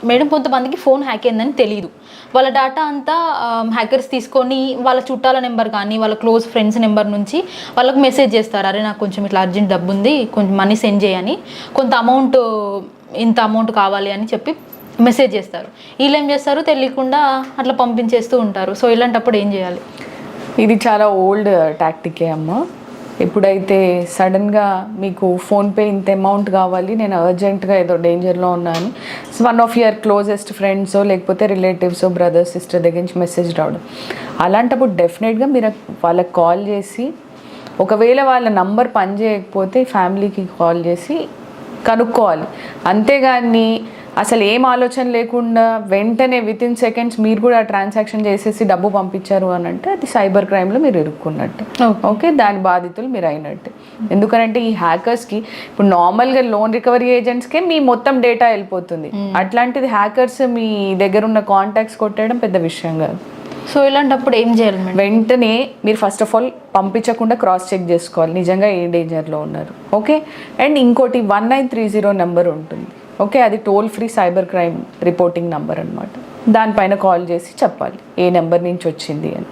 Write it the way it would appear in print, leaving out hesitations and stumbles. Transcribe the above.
Madam కొంతమందికి phone hack అయిందని తెలియదు, వాళ్ళ డేటా అంతా హ్యాకర్స్ తీసుకొని వాళ్ళ చుట్టాల నెంబర్ కానీ వాళ్ళ క్లోజ్ ఫ్రెండ్స్ నెంబర్ నుంచి వాళ్ళకు మెసేజ్ చేస్తారు, అరే నాకు కొంచెం ఇట్లా అర్జెంట్ డబ్బు ఉంది, కొంచెం మనీ సెండ్ చేయని, కొంత అమౌంట్ ఇంత అమౌంట్ కావాలి అని చెప్పి మెసేజ్ చేస్తారు. వీళ్ళు ఏం చేస్తారు, తెలియకుండా అట్లా పంపించేస్తూ ఉంటారు. సో ఇలాంటప్పుడు ఏం చేయాలి? ఇది చాలా ఓల్డ్ టాక్టికే అమ్మ. ఎప్పుడైతే సడన్గా మీకు ఫోన్పే ఇంత అమౌంట్ కావాలి, నేను అర్జెంటుగా ఏదో డేంజర్లో ఉన్నాను, వన్ ఆఫ్ యువర్ క్లోజెస్ట్ ఫ్రెండ్సో లేకపోతే రిలేటివ్సో బ్రదర్ సిస్టర్ దగ్గర నుంచి మెసేజ్ రావడం, అలాంటప్పుడు డెఫినెట్గా మీరు వాళ్ళకి కాల్ చేసి, ఒకవేళ వాళ్ళ నంబర్ పనిచేయకపోతే ఫ్యామిలీకి కాల్ చేసి కనుక్కోవాలి. అంతేగాని అసలు ఏం ఆలోచన లేకుండా వెంటనే వితిన్ సెకండ్స్ మీరు కూడా ట్రాన్సాక్షన్ చేసేసి డబ్బు పంపించారు అని అంటే అది సైబర్ క్రైమ్లో మీరు ఇరుక్కున్నట్టు. ఓకే, దాని బాధితులు మీరు అయినట్టు. ఎందుకంటే ఈ హ్యాకర్స్కి ఇప్పుడు నార్మల్గా లోన్ రికవరీ ఏజెంట్స్కే మీ మొత్తం డేటా వెళ్ళిపోతుంది, అట్లాంటిది హ్యాకర్స్ మీ దగ్గర ఉన్న కాంటాక్ట్స్ కొట్టేయడం పెద్ద విషయం కాదు. సో ఇలాంటప్పుడు ఏం చేయాలి మేడం? వెంటనే మీరు ఫస్ట్ ఆఫ్ ఆల్ పంపించకుండా క్రాస్ చెక్ చేసుకోవాలి నిజంగా ఏ డేంజర్లో ఉన్నారు. ఓకే, అండ్ ఇంకోటి 1930 నెంబర్ ఉంటుంది. ఓకే, అది toll free cyber crime reporting number అనమాట. దానిపైన కాల్ చేసి చెప్పాలి ఏ నెంబర్ నుంచి వచ్చింది అని.